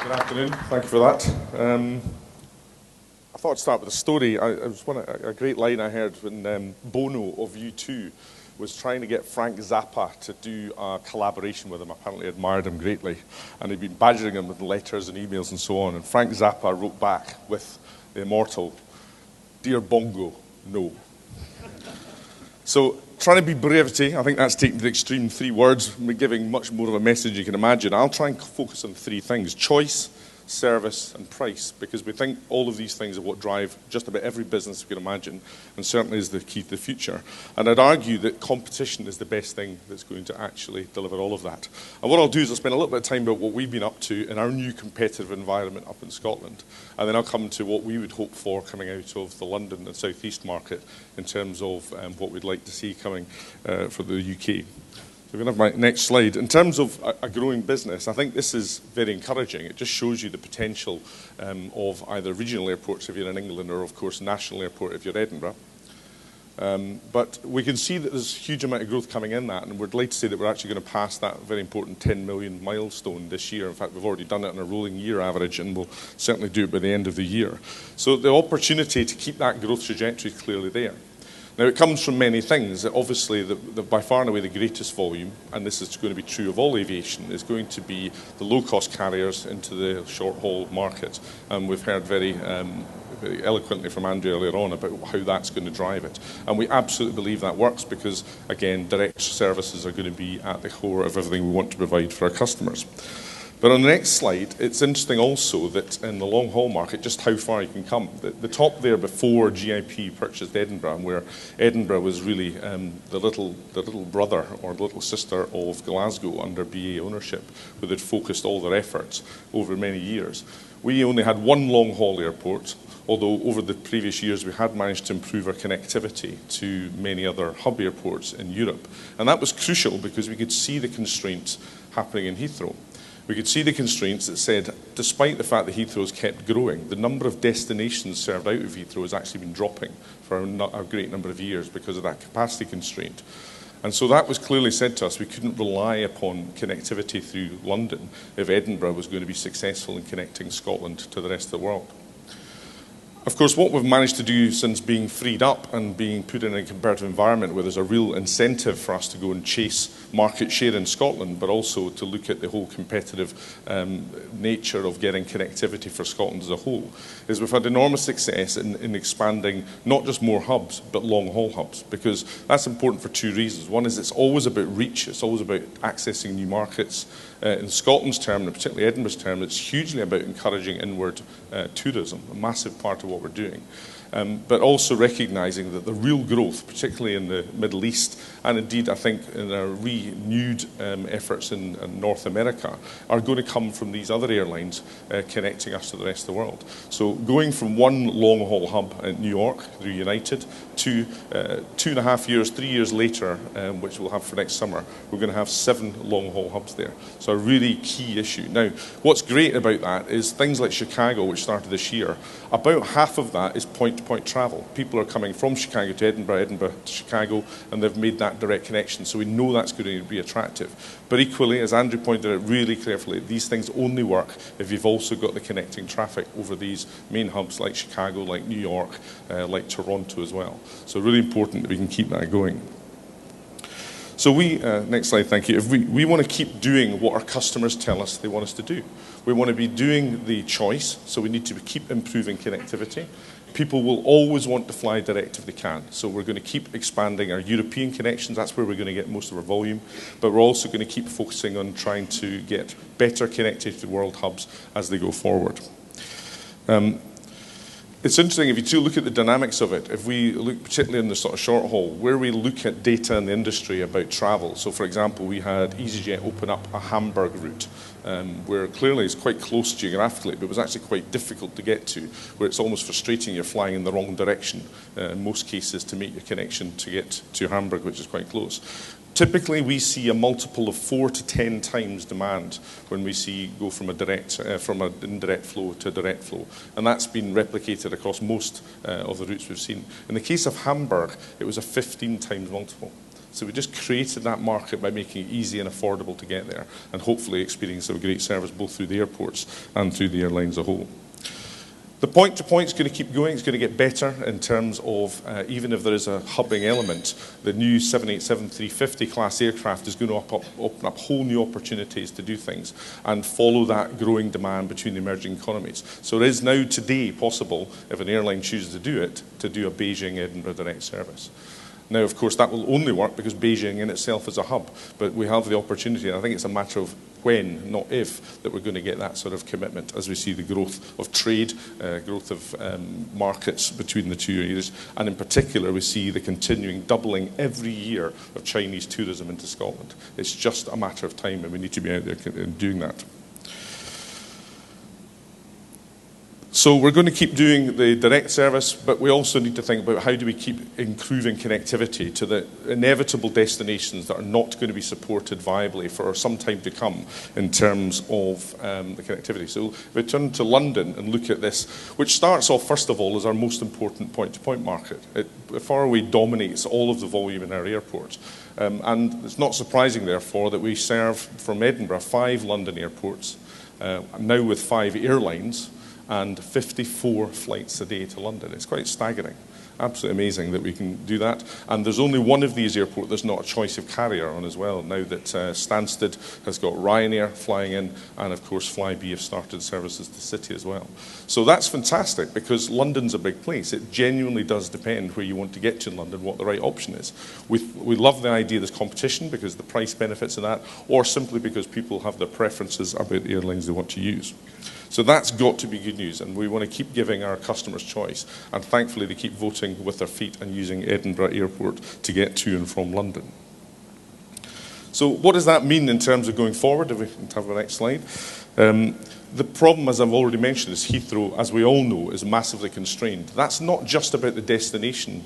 Good afternoon. Thank you for that. I thought I'd start with a story. It was a great line I heard when Bono of U2 was trying to get Frank Zappa to do a collaboration with him. Apparently admired him greatly. And he'd been badgering him with letters and emails and so on. And Frank Zappa wrote back with the immortal, "Dear Bongo, no." So, trying to be brevity, I think that's taken to the extreme. 3 words, giving much more of a message you can imagine. I'll try and focus on 3 things: choice, service, and price, because we think all of these things are what drive just about every business we can imagine, and certainly is the key to the future. And I'd argue that competition is the best thing that's going to actually deliver all of that. And what I'll do is I'll spend a little bit of time about what we've been up to in our new competitive environment up in Scotland, and then I'll come to what we would hope for coming out of the London and South East market in terms of what we'd like to see coming for the UK. So we're going to have my next slide. In terms of a growing business, I think this is very encouraging. It just shows you the potential of either regional airports if you're in England or, of course, national airport if you're Edinburgh. But we can see that there's a huge amount of growth coming in that, and we're glad to say that we're actually going to pass that very important 10 million milestone this year. In fact, we've already done it on a rolling year average, and we'll certainly do it by the end of the year. So the opportunity to keep that growth trajectory is clearly there. Now, it comes from many things. Obviously, by far and away the greatest volume, and this is going to be true of all aviation, is going to be the low-cost carriers into the short-haul market. And we've heard very eloquently from Andrew earlier on about how that's going to drive it. And we absolutely believe that works because, again, direct services are going to be at the core of everything we want to provide for our customers. But on the next slide, it's interesting also that in the long-haul market, just how far you can come. The top there before GIP purchased Edinburgh, where Edinburgh was really the little brother or the little sister of Glasgow under BA ownership, where they'd focused all their efforts over many years. We only had one long-haul airport, although over the previous years we had managed to improve our connectivity to many other hub airports in Europe. And that was crucial because we could see the constraints happening in Heathrow. We could see the constraints that said, despite the fact that Heathrow's kept growing, the number of destinations served out of Heathrow has actually been dropping for a great number of years because of that capacity constraint. And so that was clearly said to us. We couldn't rely upon connectivity through London if Edinburgh was going to be successful in connecting Scotland to the rest of the world. Of course, what we've managed to do since being freed up and being put in a comparative environment where there's a real incentive for us to go and chase market share in Scotland, but also to look at the whole competitive nature of getting connectivity for Scotland as a whole, is we've had enormous success in expanding not just more hubs, but long-haul hubs, because that's important for 2 reasons. One is it's always about reach. It's always about accessing new markets. In Scotland's term, and particularly Edinburgh's term, it's hugely about encouraging inward tourism, a massive part of what we're doing. But also recognising that the real growth, particularly in the Middle East, and indeed I think in our renewed efforts in North America, are going to come from these other airlines connecting us to the rest of the world. So going from one long-haul hub in New York through United to 2.5 years, 3 years later, which we'll have for next summer, we're going to have 7 long-haul hubs there. So a really key issue. Now, what's great about that is things like Chicago, which started this year, about half of that is point-to-point travel. People are coming from Chicago to Edinburgh, Edinburgh to Chicago, and they've made that direct connection. So we know that's going to be attractive. But equally, as Andrew pointed out really carefully, these things only work if you've also got the connecting traffic over these main hubs like Chicago, like New York, like Toronto as well. So really important that we can keep that going. So next slide, thank you. If we want to keep doing what our customers tell us they want us to do. We want to be doing the choice, so we need to keep improving connectivity. People will always want to fly direct if they can, so we're going to keep expanding our European connections. That's where we're going to get most of our volume, but we're also going to keep focusing on trying to get better connectivity to world hubs as they go forward. It's interesting, if you do look at the dynamics of it, if we look particularly in the sort of short haul, where we look at data in the industry about travel. So, for example, we had EasyJet open up a Hamburg route, where clearly it's quite close geographically, but it was actually quite difficult to get to, where it's almost frustrating you're flying in the wrong direction, in most cases, to make your connection to get to Hamburg, which is quite close. Typically, we see a multiple of 4 to 10 times demand when we go from an indirect flow to a direct flow, and that's been replicated across most of the routes we've seen. In the case of Hamburg, it was a 15 times multiple. So we just created that market by making it easy and affordable to get there, and hopefully experience a great service both through the airports and through the airline as a whole. The point-to-point is going to keep going. It's going to get better in terms of, even if there is a hubbing element, the new 787-350 class aircraft is going to open up whole new opportunities to do things and follow that growing demand between the emerging economies. So it is now today possible, if an airline chooses to do it, to do a Beijing-Edinburgh direct service. Now, of course, that will only work because Beijing in itself is a hub, but we have the opportunity, and I think it's a matter of when, not if, that we're going to get that sort of commitment as we see the growth of trade, growth of markets between the two areas, and in particular we see the continuing doubling every year of Chinese tourism into Scotland. It's just a matter of time, and we need to be out there doing that. So we're going to keep doing the direct service, but we also need to think about how do we keep improving connectivity to the inevitable destinations that are not going to be supported viably for some time to come in terms of the connectivity. So if we turn to London and look at this, which starts off, first of all, as our most important point-to-point market. It far away dominates all of the volume in our airports. And it's not surprising, therefore, that we serve from Edinburgh 5 London airports, now with 5 airlines, and 54 flights a day to London. It's quite staggering. Absolutely amazing that we can do that. And there's only one of these airports there's not a choice of carrier on as well, now that Stansted has got Ryanair flying in, and of course Flybe have started services to City as well. So that's fantastic, because London's a big place. It genuinely does depend where you want to get to in London, what the right option is. We love the idea there's competition because the price benefits of that, or simply because people have their preferences about the airlines they want to use. So that's got to be good news, and we want to keep giving our customers choice. And thankfully, they keep voting with their feet and using Edinburgh Airport to get to and from London. So what does that mean in terms of going forward? If we can have the next slide. The problem, as I've already mentioned, is Heathrow, as we all know, is massively constrained. That's not just about the destination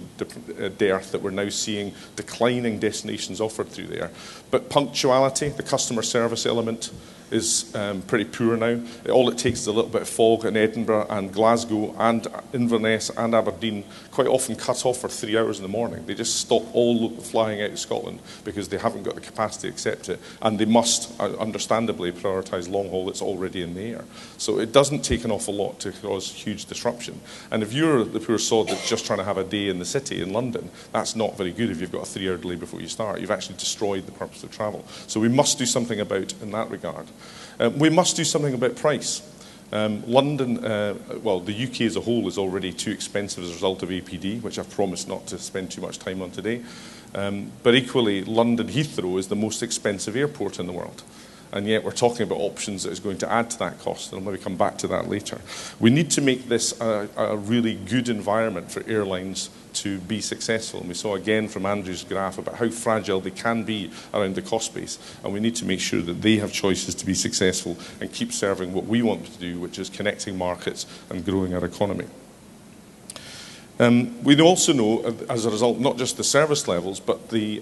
dearth that we're now seeing, declining destinations offered through there, but punctuality, the customer service element, is pretty poor now. All it takes is a little bit of fog in Edinburgh and Glasgow and Inverness and Aberdeen quite often cut off for 3 hours in the morning. They just stop all flying out of Scotland because they haven't got the capacity to accept it, and they must, understandably, prioritise long haul that's already in the air. So it doesn't take an awful lot to cause huge disruption. And if you're the poor sod that's just trying to have a day in the city in London, that's not very good if you've got a 3-hour delay before you start. You've actually destroyed the purpose of travel. So we must do something about in that regard. We must do something about price. London, well, the UK as a whole is already too expensive as a result of APD, which I've promised not to spend too much time on today. But equally, London Heathrow is the most expensive airport in the world. And yet we're talking about options that is going to add to that cost, and I'll maybe come back to that later. We need to make this a really good environment for airlines to be successful. And we saw again from Andrew's graph about how fragile they can be around the cost base. And we need to make sure that they have choices to be successful and keep serving what we want to do, which is connecting markets and growing our economy. We also know, as a result, not just the service levels, but the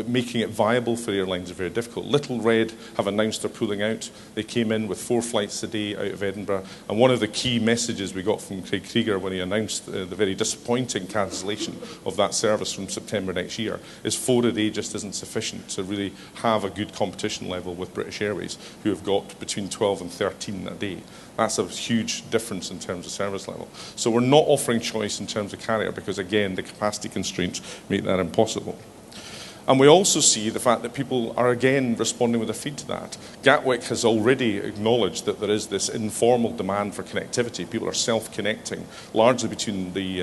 making it viable for airlines is very difficult. Little Red have announced they're pulling out. They came in with 4 flights a day out of Edinburgh. And one of the key messages we got from Craig Krieger when he announced the very disappointing cancellation of that service from September next year is 4 a day just isn't sufficient to really have a good competition level with British Airways, who have got between 12 and 13 a day. That's a huge difference in terms of service level. So we're not offering choice in terms of carrier because, again, the capacity constraints make that impossible. And we also see the fact that people are again responding with their feet to that. Gatwick has already acknowledged that there is this informal demand for connectivity. People are self-connecting, largely between the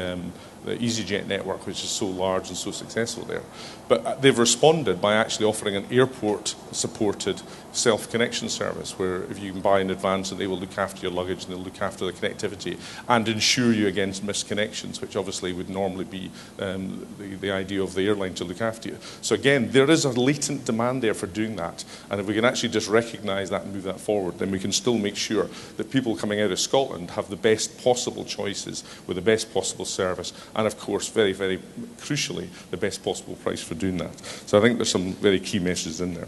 EasyJet network, which is so large and so successful there. But they've responded by actually offering an airport-supported self-connection service where if you can buy in advance and they will look after your luggage and they'll look after the connectivity and insure you against missed connections, which obviously would normally be the idea of the airline to look after you. So again, there is a latent demand there for doing that, and if we can actually just recognise that and move that forward, then we can still make sure that people coming out of Scotland have the best possible choices with the best possible service, and of course, very, very crucially, the best possible price for doing that. So I think there's some very key messages in there.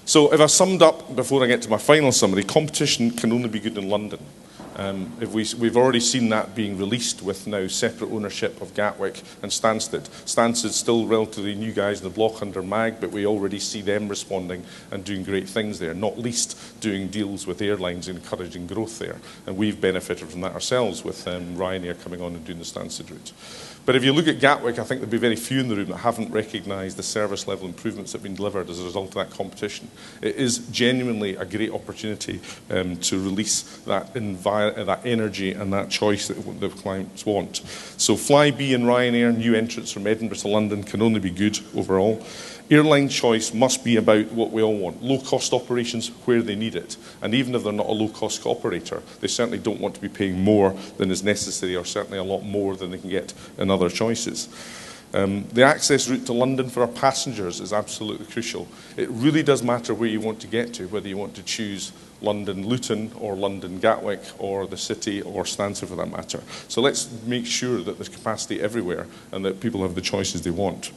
So if I summed up, before I get to my final summary, competition can only be good in London. We've already seen that being released with now separate ownership of Gatwick and Stansted. Stansted's still relatively new guys in the block under MAG, but we already see them responding and doing great things there, not least doing deals with airlines encouraging growth there. And we've benefited from that ourselves with Ryanair coming on and doing the Stansted route. But if you look at Gatwick, I think there'll be very few in the room that haven't recognised the service level improvements that have been delivered as a result of that competition. It is genuinely a great opportunity to release that energy and that choice that the clients want. So Flybe and Ryanair, new entrants from Edinburgh to London, can only be good overall. Airline choice must be about what we all want, low-cost operations where they need it. And even if they're not a low-cost operator, they certainly don't want to be paying more than is necessary, or certainly a lot more than they can get in other choices. The access route to London for our passengers is absolutely crucial. It really does matter where you want to get to, whether you want to choose London Luton or London Gatwick or the City or Stansted for that matter. So let's make sure that there's capacity everywhere and that people have the choices they want.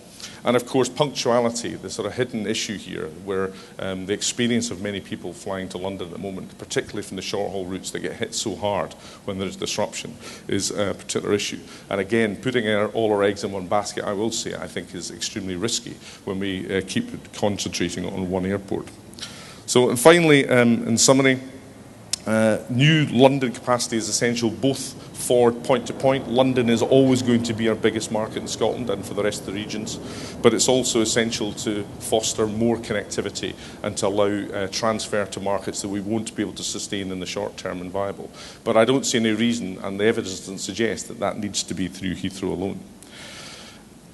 And of course, punctuality, the sort of hidden issue here, where the experience of many people flying to London at the moment, particularly from the short-haul routes that get hit so hard when there's disruption, is a particular issue. And again, putting all our eggs in one basket, I will say, I think is extremely risky when we keep concentrating on one airport. So, and finally, in summary, new London capacity is essential both for point-to-point. London is always going to be our biggest market in Scotland and for the rest of the regions, but it's also essential to foster more connectivity and to allow transfer to markets that we won't be able to sustain in the short term and viable. But I don't see any reason, and the evidence doesn't suggest, that that needs to be through Heathrow alone.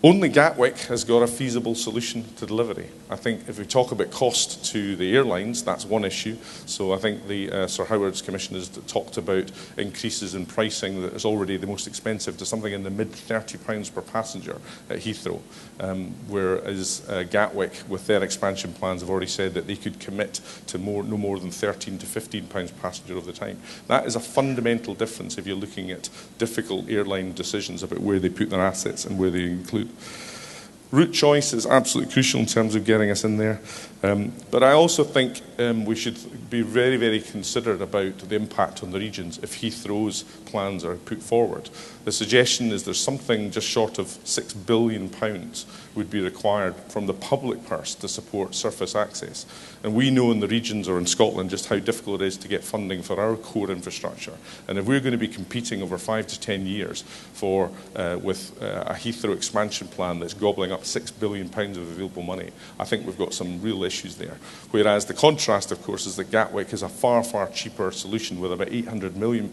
Only Gatwick has got a feasible solution to delivery. I think if we talk about cost to the airlines, that's one issue. So I think the Sir Howard's Commission has talked about increases in pricing that is already the most expensive to something in the mid-£30 per passenger at Heathrow, whereas Gatwick, with their expansion plans, have already said that they could commit to no more than £13 to £15 per passenger over the time. That is a fundamental difference if you're looking at difficult airline decisions about where they put their assets and where they include. Route choice is absolutely crucial in terms of getting us in there. But I also think we should be very, very considerate about the impact on the regions if Heathrow's plans are put forward. The suggestion is there's something just short of £6 billion would be required from the public purse to support surface access. And we know in the regions or in Scotland just how difficult it is to get funding for our core infrastructure. And if we're going to be competing over 5 to 10 years with a Heathrow expansion plan that's gobbling up £6 billion of available money, I think we've got some real issues there. Whereas the contrast, of course, is that Gatwick is a far, far cheaper solution with about £800 million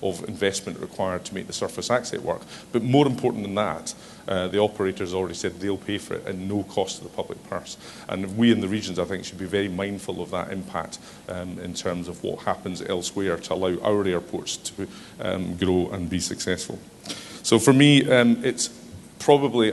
of investment required to make the surface access work. But more important than that, the operators already said they'll pay for it at no cost to the public purse. And we in the regions, I think, should be very mindful of that impact in terms of what happens elsewhere to allow our airports to grow and be successful. So for me, it's probably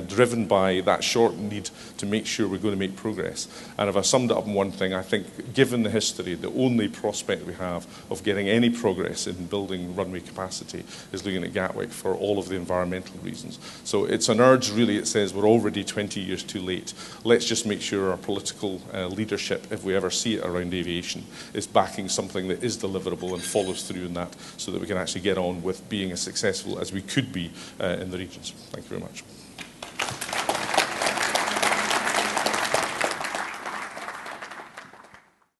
driven by that short need to make sure we're going to make progress. And if I summed it up in one thing, I think given the history, the only prospect we have of getting any progress in building runway capacity is looking at Gatwick for all of the environmental reasons. So it's an urge, really. It says we're already 20 years too late. Let's just make sure our political leadership, if we ever see it around aviation, is backing something that is deliverable and follows through in that so that we can actually get on with being as successful as we could be in the regions. Thank you very much.